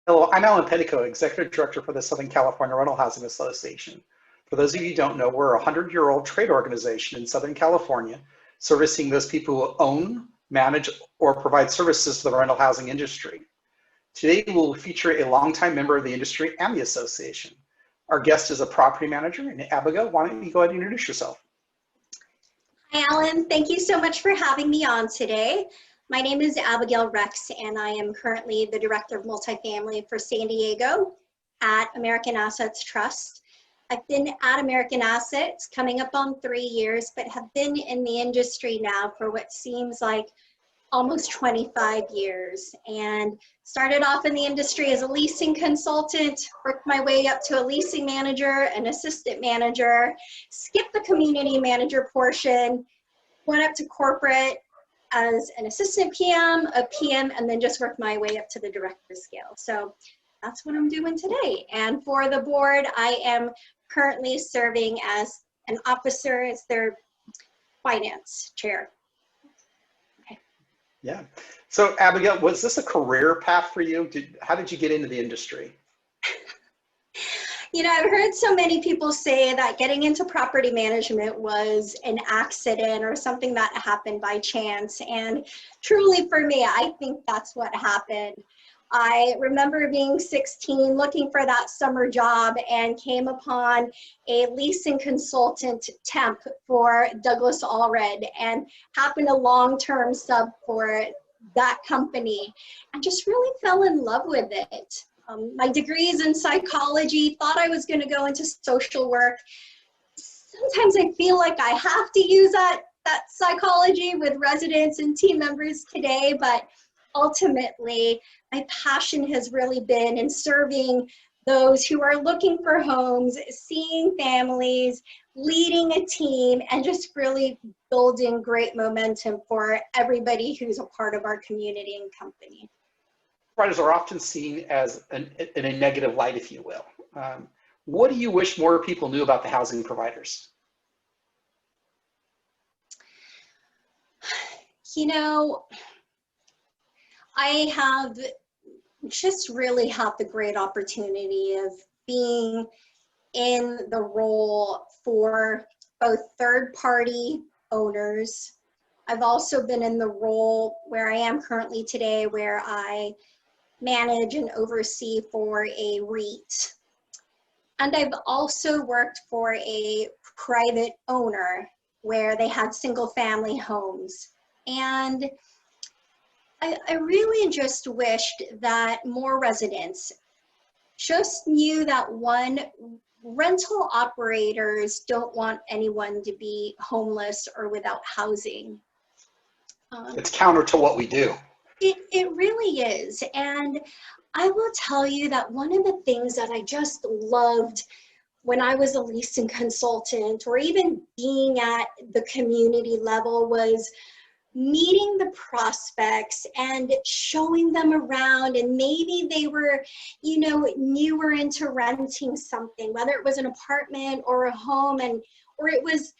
Hello, I'm Alan Petticoat, Executive Director for the Southern California Rental Housing Association. For those of you who don't know, we're a 100-year-old trade organization in Southern California, servicing those people who own, manage, or provide services to the rental housing industry. Today, we'll feature a longtime member of the industry and the association. Our guest is a property manager, and Abigail, why don't you go ahead and introduce yourself? Hi, Alan. Thank you so much for having me on today. My name is Abigail Rex, and I am currently the Director of Multifamily for San Diego at American Assets Trust. I've been at American Assets coming up on 3 years, but have been in the industry now for what seems like almost 25 years, and started off in the industry as a leasing consultant, worked my way up to a leasing manager, an assistant manager, skipped the community manager portion, went up to corporate as an assistant PM, a PM, and then just worked my way up to the director scale. So that's what I'm doing today. And for the board, I am currently serving as an officer, as their finance chair. Yeah. So Abigail, was this a career path for you? How did you get into the industry? You know, I've heard so many people say that getting into property management was an accident or something that happened by chance. And truly for me, I think that's what happened. I remember being 16, looking for that summer job, and came upon a leasing consultant temp for Douglas Allred, and happened a long-term sub for that company, and just really fell in love with it. My degree is in psychology, thought I was going to go into social work. Sometimes I feel like I have to use that psychology with residents and team members today, but ultimately, my passion has really been in serving those who are looking for homes, seeing families, leading a team, and just really building great momentum for everybody who's a part of our community and company. Providers are often seen as in a negative light, if you will. What do you wish more people knew about the housing providers? You know, I have just really had the great opportunity of being in the role for both third-party owners. I've also been in the role where I am currently today, where I manage and oversee for a REIT. And I've also worked for a private owner where they had single-family homes. And I really just wished that more residents just knew that, one, rental operators don't want anyone to be homeless or without housing. It's counter to what we do. It really is. And I will tell you that one of the things that I just loved when I was a leasing consultant, or even being at the community level, was meeting the prospects and showing them around. And maybe they were, you know, newer into renting something, whether it was an apartment or a home, or it was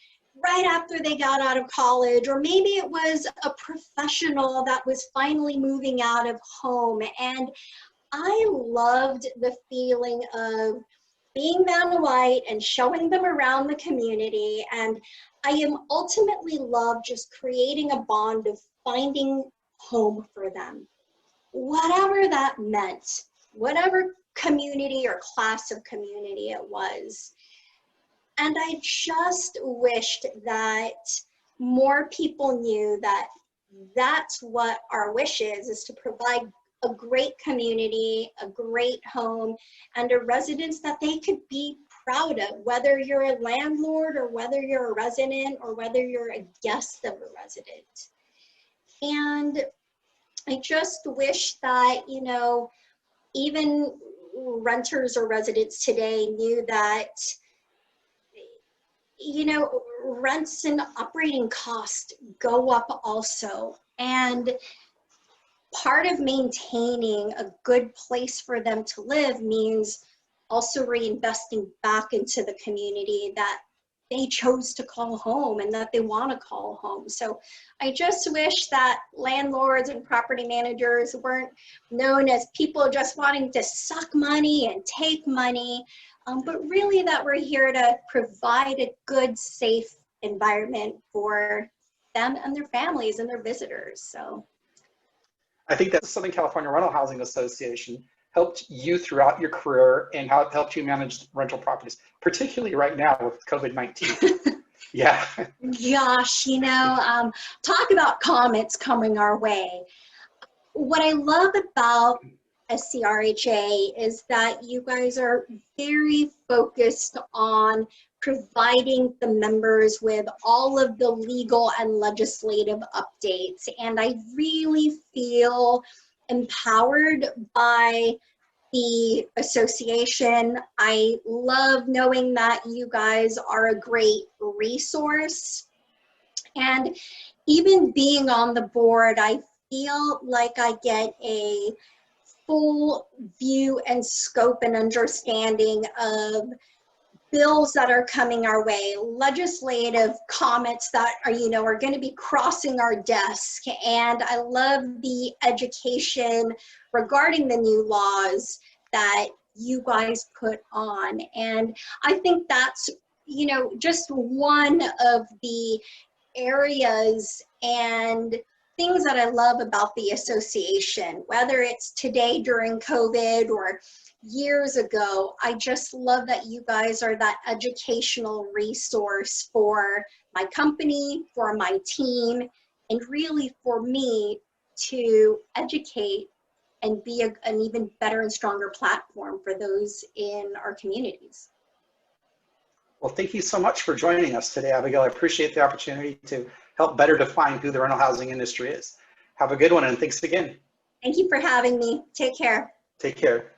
right after they got out of college, or maybe it was a professional that was finally moving out of home. And I loved the feeling of being man white and showing them around the community. And I am ultimately love just creating a bond of finding home for them, whatever that meant, whatever community or class of community it was. And I just wished that more people knew that that's what our wish is to provide a great community, a great home, and a residence that they could be proud of, whether you're a landlord or whether you're a resident or whether you're a guest of a resident. And I just wish that, you know, even renters or residents today knew that, you know, rents and operating costs go up also. And part of maintaining a good place for them to live means also reinvesting back into the community that they chose to call home and that they want to call home. So I just wish that landlords and property managers weren't known as people just wanting to suck money and take money, but really that we're here to provide a good, safe environment for them and their families and their visitors. So I think that the Southern California Rental Housing Association helped you throughout your career and how it helped you manage rental properties, particularly right now with COVID-19. Yeah. Gosh, talk about comets coming our way. What I love about SCRHA is that you guys are very focused on providing the members with all of the legal and legislative updates. And I really feel empowered by the association. I love knowing that you guys are a great resource. And even being on the board, I feel like I get a full view and scope and understanding of bills that are coming our way, legislative comments that are going to be crossing our desk. And I love the education regarding the new laws that you guys put on. And I think that's, just one of the areas and things that I love about the association, whether it's today during COVID or years ago. I just love that you guys are that educational resource for my company, for my team, and really for me to educate and be an even better and stronger platform for those in our communities. Well, thank you so much for joining us today, Abigail. I appreciate the opportunity to help better define who the rental housing industry is. Have a good one, and thanks again. Thank you for having me. Take care. Take care.